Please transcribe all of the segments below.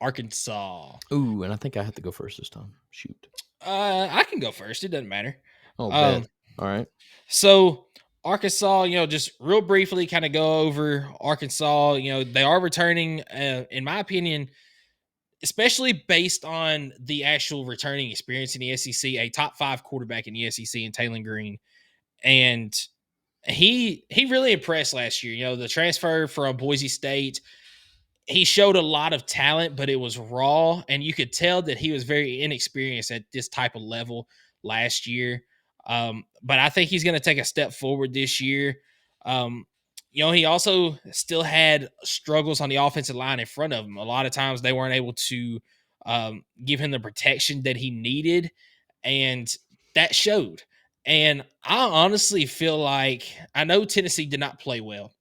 Arkansas. Ooh, and I think I have to go first this time. Shoot. I can go first. It doesn't matter. Oh, bet. Um, All right. so Arkansas, just real briefly, kind of go over Arkansas. They are returning, in my opinion, especially based on the actual returning experience in the SEC, a top 5 quarterback in the SEC in Taylor Green, and he really impressed last year. The transfer from Boise State, he showed a lot of talent, but it was raw, and you could tell that he was very inexperienced at this type of level last year. But I think he's going to take a step forward this year. Um, he also still had struggles on the offensive line in front of him. A lot of times they weren't able to give him the protection that he needed, and that showed. And I honestly feel like, I know Tennessee did not play well,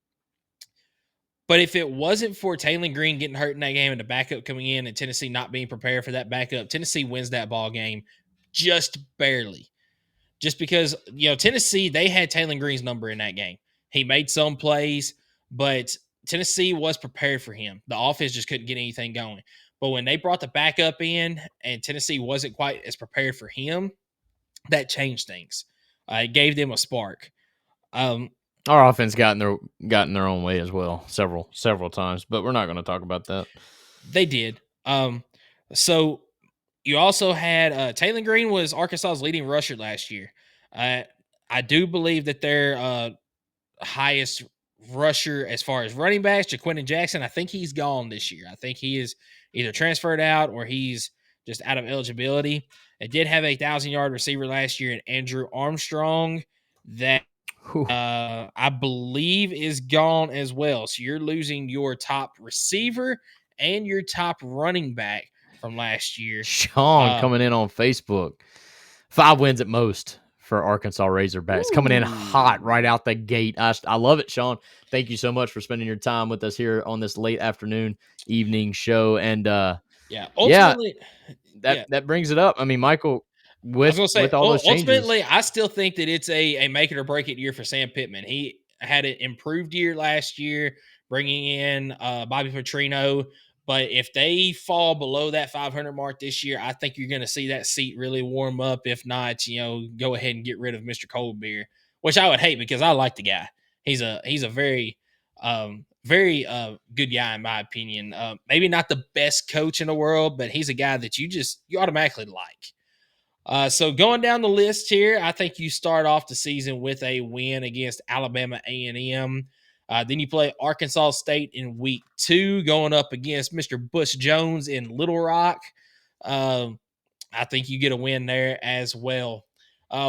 but if it wasn't for Taylor Green getting hurt in that game and the backup coming in and Tennessee not being prepared for that backup, Tennessee wins that ball game just barely. Just because, Tennessee, they had Taylor Green's number in that game. He made some plays, but Tennessee was prepared for him. The offense just couldn't get anything going. But when they brought the backup in and Tennessee wasn't quite as prepared for him, that changed things. It gave them a spark. Um, Our offense got in their own way as well, several times, but we're not going to talk about that. They did. So you also had Taylor Green was Arkansas's leading rusher last year. I do believe that their highest rusher as far as running backs, Jaquindon Jackson, I think he's gone this year. I think he is either transferred out or he's just out of eligibility. It did have a 1,000-yard receiver last year in Andrew Armstrong that I believe is gone as well. So you're losing your top receiver and your top running back from last year. Sean coming in on Facebook. 5 wins at most for Arkansas Razorbacks. Coming in hot right out the gate. I love it, Sean. Thank you so much for spending your time with us here on this late afternoon, evening show. And ultimately, that brings it up. I mean, Michael, I was gonna say, with all those changes, ultimately, I still think that it's a make it or break it year for Sam Pittman. He had an improved year last year, bringing in Bobby Petrino. But if they fall below that 500 mark this year, I think you're going to see that seat really warm up. If not, go ahead and get rid of Mr. Coldbeer, which I would hate because I like the guy. He's a very very good guy in my opinion. Maybe not the best coach in the world, but he's a guy that you automatically like. So going down the list here, I think you start off the season with a win against Alabama A&M. Then you play Arkansas State in week 2, going up against Mr. Bush Jones in Little Rock. I think you get a win there as well.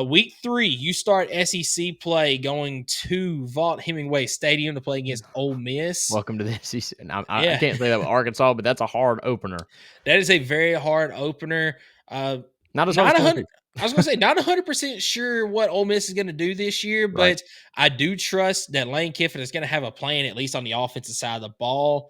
Week 3, you start SEC play going to Vaught Hemingway Stadium to play against Ole Miss. Welcome to the SEC. I can't say that with Arkansas, but that's a hard opener. That is a very hard opener. Not as hard as 100. I was going to say, not 100% sure what Ole Miss is going to do this year, but right. I do trust that Lane Kiffin is going to have a plan, at least on the offensive side of the ball.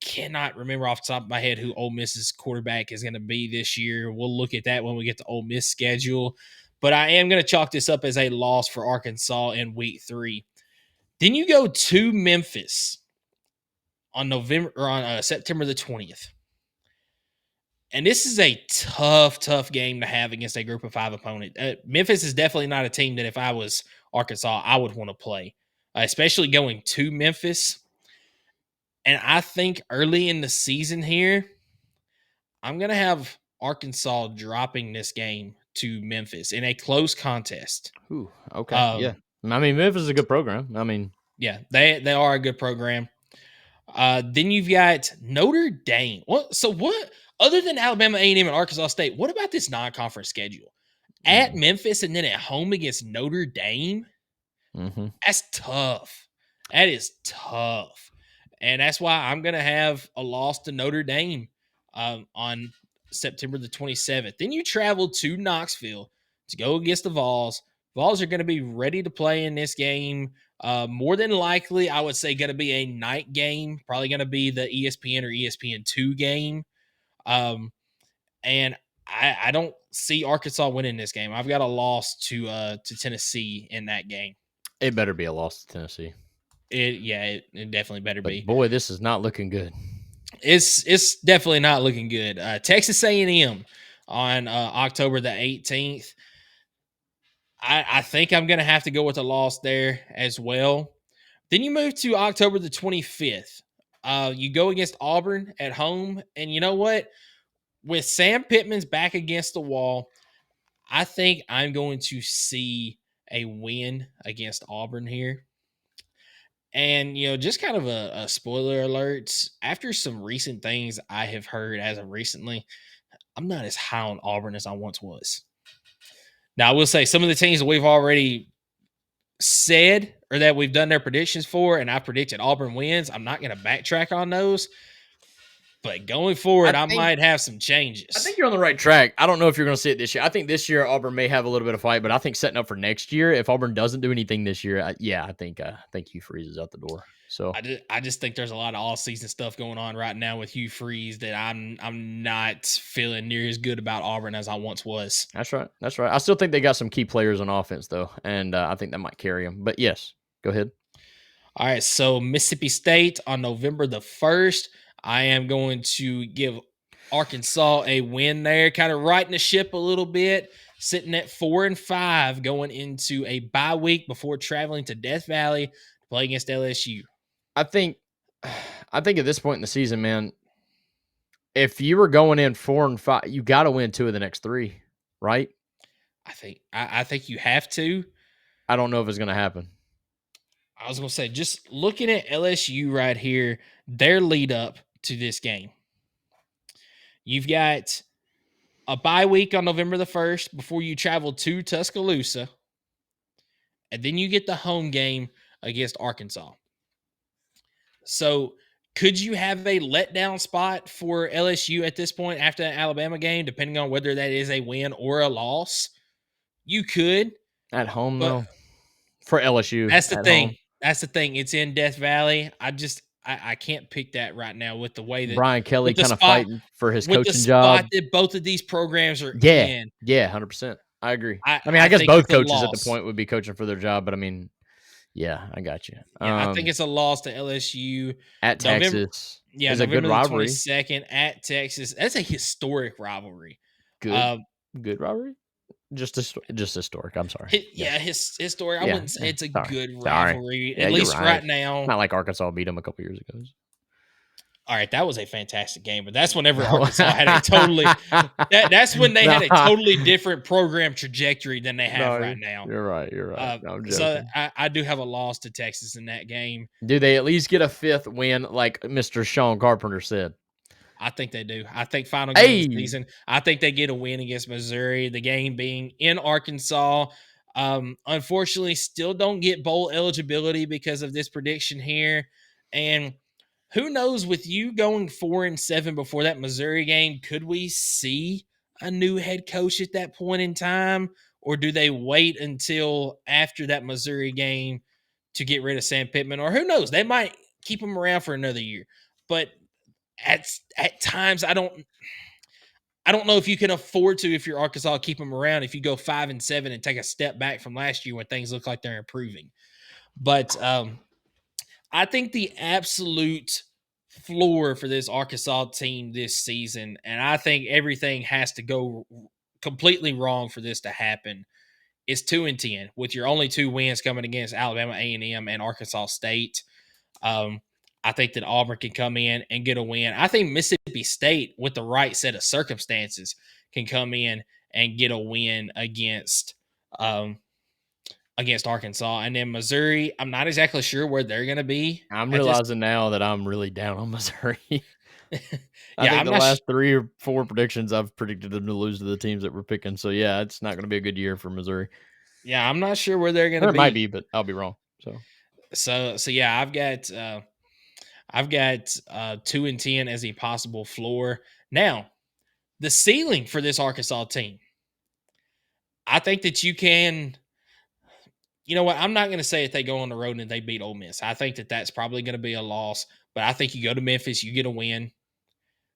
Cannot remember off the top of my head who Ole Miss's quarterback is going to be this year. We'll look at that when we get to Ole Miss schedule. But I am going to chalk this up as a loss for Arkansas in week 3. Then you go to Memphis on September the 20th. And this is a tough game to have against a group of 5 opponent. Memphis is definitely not a team that if I was Arkansas, I would want to play, especially going to Memphis. And I think early in the season here, I'm going to have Arkansas dropping this game to Memphis in a close contest. Ooh, okay. Yeah. I mean, Memphis is a good program. I mean, yeah, they are a good program. Then you've got Notre Dame. What other than Alabama A&M and Arkansas State, what about this non-conference schedule? At Memphis and then at home against Notre Dame? That's tough. That is tough. And that's why I'm going to have a loss to Notre Dame on September the 27th. Then you travel to Knoxville to go against the Vols. Vols are going to be ready to play in this game. More than likely, I would say going to be a night game. Probably going to be the ESPN or ESPN2 game. And I don't see Arkansas winning this game. I've got a loss to Tennessee in that game. It better be a loss to Tennessee. It definitely better be. Boy, this is not looking good. It's definitely not looking good. Texas A&M on October the 18th. I think I'm gonna have to go with a loss there as well. Then you move to October the 25th. You go against Auburn at home, and you know what? With Sam Pittman's back against the wall, I think I'm going to see a win against Auburn here. And just kind of a spoiler alert. After some recent things I have heard as of recently, I'm not as high on Auburn as I once was. Now I will say some of the teams that we've already said or that we've done their predictions for, and I predicted Auburn wins. I'm not going to backtrack on those, but going forward, I might have some I changes. think you're on the right track. I don't know if you're going to see it this year. I think this year Auburn may have a little bit of fight, but I think setting up for next year, if Auburn doesn't do anything this year, I think Hugh Freeze is out the door. So I just think there's a lot of all season stuff going on right now with Hugh Freeze that I'm not feeling near as good about Auburn as I once was. That's right. That's right. I still think they got some key players on offense though, and I think that might carry them. But yes, go ahead. All right, so Mississippi State on November the 1st. I am going to give Arkansas a win there, kind of righting the ship a little bit, sitting at 4-5 going into a bye week before traveling to Death Valley to play against LSU. I think at this point in the season, man, if you were going in 4-5, you got to win 2 of the next 3, right? I think you have to. I don't know if it's going to happen. I was going to say, just looking at LSU right here, their lead up to this game. You've got a bye week on November the 1st before you travel to Tuscaloosa. And then you get the home game against Arkansas. So could you have a letdown spot for LSU at this point after the Alabama game, depending on whether that is a win or a loss? You could. At home, though, for LSU. That's the thing. Home. That's the thing. It's in Death Valley. I can't pick that right now with the way that Brian Kelly kind of fighting for his coaching job. That both of these programs are in. Yeah, 100%. I agree. I guess both coaches at the point would be coaching for their job, but I mean, yeah, I got you. Yeah, I think it's a loss to LSU at Texas. Yeah, is a good rivalry. 22nd at Texas. That's a historic rivalry. Good rivalry. Just historic. I'm sorry. Historic. I wouldn't say it's a good rivalry. At least right now. Not like Arkansas beat them a couple years ago. All right, that was a fantastic game, but that's whenever Arkansas had a totally that's when they had a totally different program trajectory than they have right now. You're right. So I do have a loss to Texas in that game. Do they at least get a 5th win, like Mr. Sean Carpenter said? I think they do. I think final game of the season, I think they get a win against Missouri. The game being in Arkansas. Unfortunately, still don't get bowl eligibility because of this prediction here. And who knows, with you going 4-7 before that Missouri game, could we see a new head coach at that point in time? Or do they wait until after that Missouri game to get rid of Sam Pittman? Or who knows? They might keep him around for another year. But at times, I don't know if you can afford to, if you're Arkansas, keep him around if you go 5-7 and take a step back from last year when things look like they're improving. But I think the absolute floor for this Arkansas team this season, and I think everything has to go completely wrong for this to happen, is 2-10 with your only 2 wins coming against Alabama A&M and Arkansas State. I think that Auburn can come in and get a win. I think Mississippi State, with the right set of circumstances, can come in and get a win against Arkansas. And then Missouri, I'm not exactly sure where they're going to be. I'm realizing now that I'm really down on Missouri. I think the last 3 or 4 predictions I've predicted them to lose to the teams that we're picking. So, yeah, it's not going to be a good year for Missouri. Yeah, I'm not sure where they're going to be. It might be, but I'll be wrong. So yeah, I've got 2-10 as a possible floor. Now, the ceiling for this Arkansas team, I think that you can. You know what? I'm not going to say if they go on the road and they beat Ole Miss. I think that that's probably going to be a loss. But I think you go to Memphis, you get a win.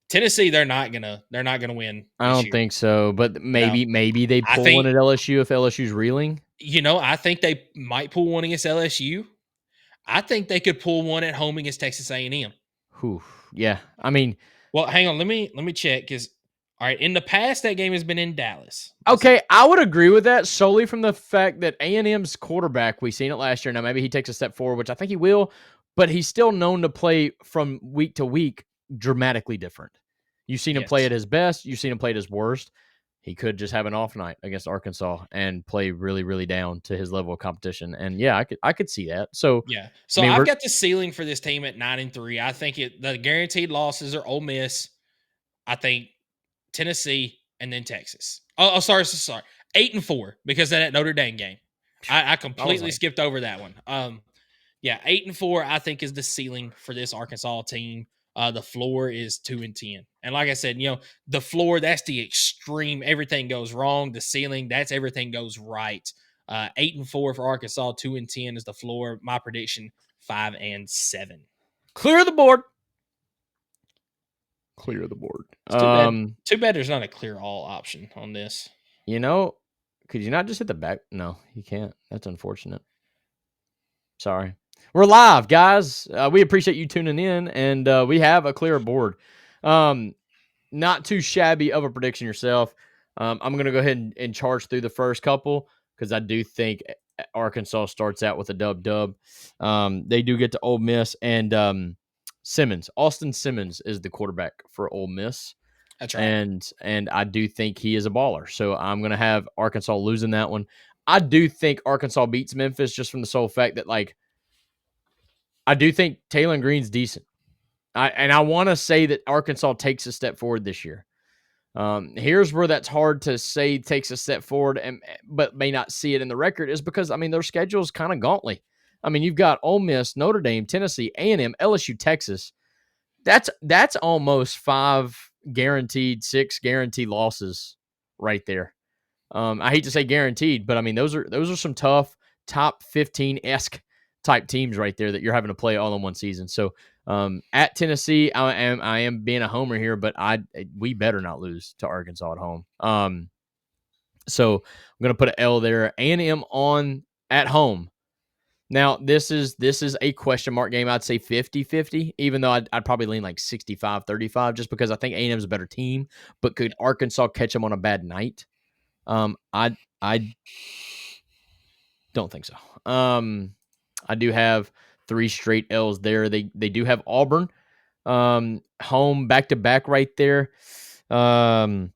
Tennessee, they're not gonna win. I don't think so. But maybe they pull one at LSU if LSU's reeling. I think they might pull one against LSU. I think they could pull one at home against Texas A&M. Yeah. I mean, Well, hang on. Let me check because all right. In the past, that game has been in Dallas. okay, I would agree with that solely from the fact that A&M's quarterback, we seen it last year. Now maybe he takes a step forward, which I think he will, but he's still known to play from week to week dramatically different. You've seen him play Yes. at his best. You've seen him play at his worst. He could just have an off night against Arkansas and play really, really down to his level of competition. And yeah, I could see that. So Yeah. I So mean, I've we're got the ceiling for this team at 9-3. I think the guaranteed losses are Ole Miss. I think Tennessee and then Texas. Sorry. 8-4 because of that Notre Dame game. I I was completely like, skipped over that one. Yeah, 8-4 I think is the ceiling for this Arkansas team. The floor is 2-10, and like I said, the floor, that's the extreme. Everything goes wrong. The ceiling, that's everything goes right. 8-4 for Arkansas. 2-10 is the floor. My prediction: 5-7. clear the board. Clear the board. It's too bad. Too bad there's not a clear all option on this. You know, could you not just hit the back? No, you can't. That's unfortunate. Sorry. We're live, guys. We appreciate you tuning in, and we have a clear board. Not too shabby of a prediction yourself. I'm going to go ahead and charge through the first couple because I do think Arkansas starts out with a dub. They do get to Ole Miss, and Austin Simmons is the quarterback for Ole Miss. That's right. And I do think he is a baller. So I'm going to have Arkansas losing that one. I do think Arkansas beats Memphis just from the sole fact that, like, I do think Taylor Green's decent. I want to say that Arkansas takes a step forward this year. Here's where that's hard to say takes a step forward, but may not see it in the record is because, I mean, their schedule is kind of gauntly. I mean, you've got Ole Miss, Notre Dame, Tennessee, A&M, LSU, Texas. That's almost 6 guaranteed losses right there. I hate to say guaranteed, but I mean those are some tough top 15-esque type teams right there that you're having to play all in one season. So at Tennessee, I am being a homer here, but we better not lose to Arkansas at home. So I'm gonna put an L there. A&M on at home. Now, this is a question mark game. I'd say 50-50, even though I'd probably lean like 65-35 just because I think A&M is a better team. But could Arkansas catch them on a bad night? I don't think so. I do have 3 straight L's there. They do have Auburn home back-to-back right there. I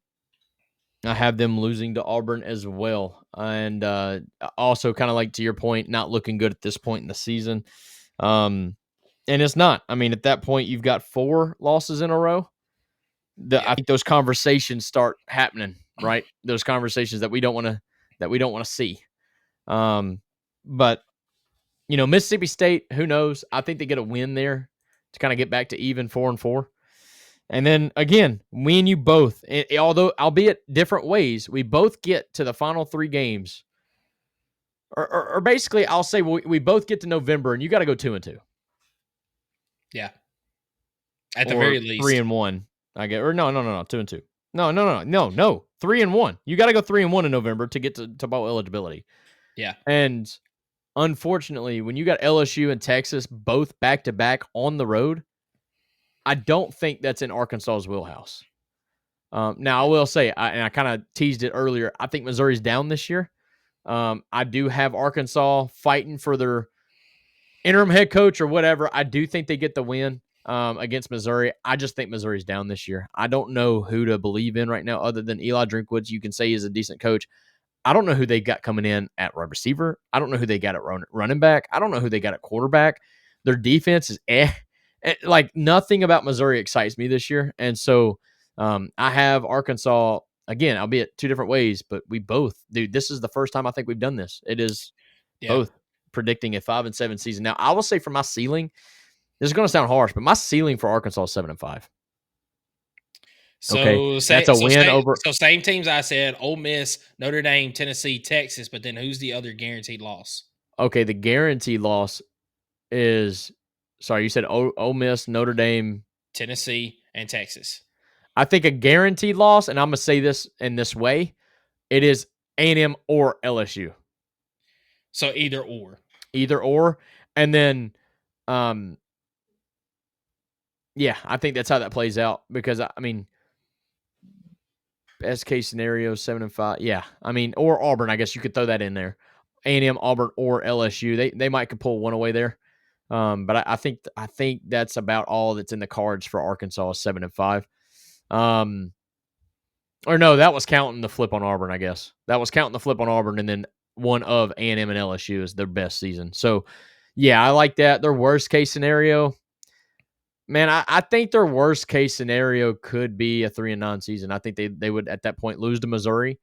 have them losing to Auburn as well. And also kind of like to your point, not looking good at this point in the season. And it's not. I mean, at that point, you've got 4 losses in a row. I think those conversations start happening, right? Those conversations that we don't want to see. But Mississippi State, who knows? I think they get a win there to kind of get back to even 4-4. And then again, me and you both, although albeit different ways, we both get to the final 3 games. Or basically, I'll say we both get to November, and you got to go 2-2. Yeah. At the Or very least. 3-1. I get, or no, 2-2. No, 3-1. You got to go 3-1 in November to get to bowl eligibility. Yeah. And unfortunately, when you got LSU and Texas both back to back on the road, I don't think that's in Arkansas's wheelhouse. Now, I will say, and I kind of teased it earlier, I think Missouri's down this year. I do have Arkansas fighting for their interim head coach or whatever. I do think they get the win against Missouri. I just think Missouri's down this year. I don't know who to believe in right now other than Eli Drinkwitz. You can say he's a decent coach. I don't know who they got coming in at wide receiver. I don't know who they got at running back. I don't know who they got at quarterback. Their defense is like nothing about Missouri excites me this year. And so I have Arkansas, again, albeit 2 different ways, but we both, dude, this is the first time I think we've done this. It is both predicting a 5-7 season. Now, I will say for my ceiling, this is going to sound harsh, but my ceiling for Arkansas is 7-5. So okay, that's a win over. So same teams I said: Ole Miss, Notre Dame, Tennessee, Texas. But then who's the other guaranteed loss? Okay, the guaranteed loss is. Sorry, you said Ole Miss, Notre Dame, Tennessee, and Texas. I think a guaranteed loss, and I'm gonna say this in this way: it is A&M or LSU. So either or, and then Yeah, I think that's how that plays out because I mean, best case scenario 7-5. Yeah, I mean, or Auburn. I guess you could throw that in there. A&M, Auburn, or LSU. They might could pull one away there. But I think that's about all that's in the cards for Arkansas 7-5. Or no, that was counting the flip on Auburn. I guess that was counting the flip on Auburn, and then one of A&M and LSU is their best season. So, yeah, I like that. Their worst case scenario, man, I think their worst case scenario could be a 3-9 season. I think they would at that point lose to Missouri,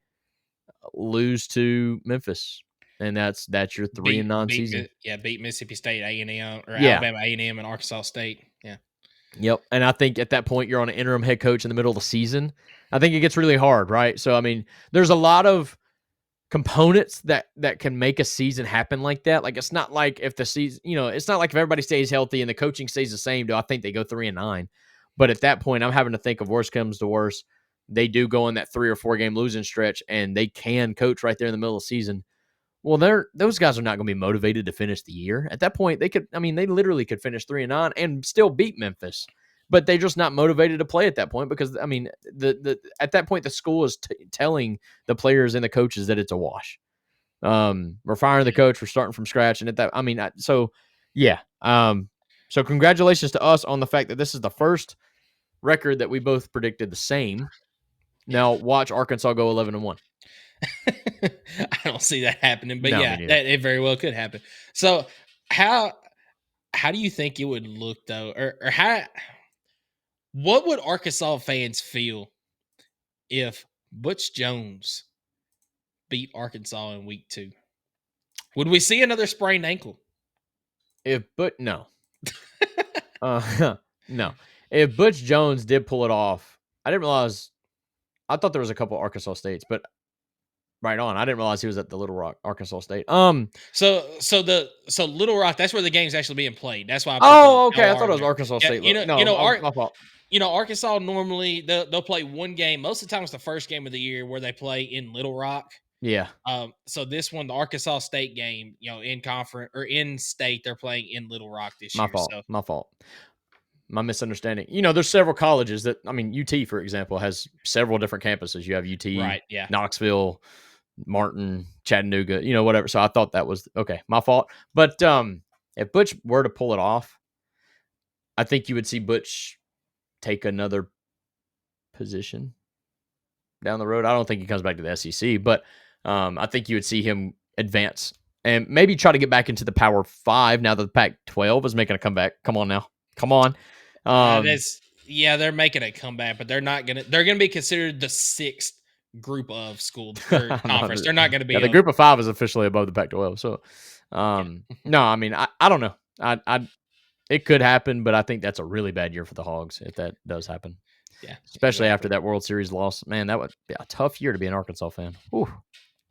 lose to Memphis, and that's your 3-9 season. Beat Mississippi State, A&M, or Yeah. Alabama A&M, and Arkansas State. Yeah. Yep. And I think at that point you're on an interim head coach in the middle of the season. I think it gets really hard, right? So I mean, there's a lot of components that can make a season happen like that. Like it's not like if the season, it's not like if everybody stays healthy and the coaching stays the same. Do I think they go 3-9? But at that point, I'm having to think of worst comes to worst. They do go in that 3 or 4 game losing stretch, and they can coach right there in the middle of the season. Well, those guys are not going to be motivated to finish the year. At that point, they literally could finish 3-9 and still beat Memphis, but they're just not motivated to play at that point because I mean, at that point the school is telling the players and the coaches that it's a wash. We're firing the coach, we're starting from scratch, and yeah. So congratulations to us on the fact that this is the first record that we both predicted the same. Now watch Arkansas go 11-1. I don't see that happening, but No, yeah, that it very well could happen. So how do you think it would look though, or what would Arkansas fans feel if Butch Jones beat Arkansas in week 2? Would we see another sprained ankle? No. No. If Butch Jones did pull it off, I didn't realize. I thought there was a couple Arkansas States, but right on. I didn't realize he was at the Little Rock, Arkansas State. So Little Rock, that's where the game's actually being played. That's why. Okay. I thought it was Arkansas State. My fault. Arkansas normally they'll play one game. Most of the time, it's the first game of the year where they play in Little Rock. Yeah. So this one, the Arkansas State game, in conference or in state, they're playing in Little Rock this year. My fault. My misunderstanding. There's several colleges that, UT, for example, has several different campuses. You have UT, right? Yeah. Knoxville, Martin, Chattanooga, whatever. So I thought that was okay. My fault. But if Butch were to pull it off, I think you would see Butch take another position down the road. I don't think he comes back to the SEC, but I think you would see him advance and maybe try to get back into the Power 5 now that the Pac-12 is making a comeback. Come on now. Come on. They're making a comeback, but they're gonna be considered the 6th group of school or conference. They're not gonna be the group of 5 is officially above the Pac-12. So no, I don't know. It could happen, but I think that's a really bad year for the Hogs if that does happen. Yeah. Especially after that World Series loss. Man, that would be a tough year to be an Arkansas fan. Whew.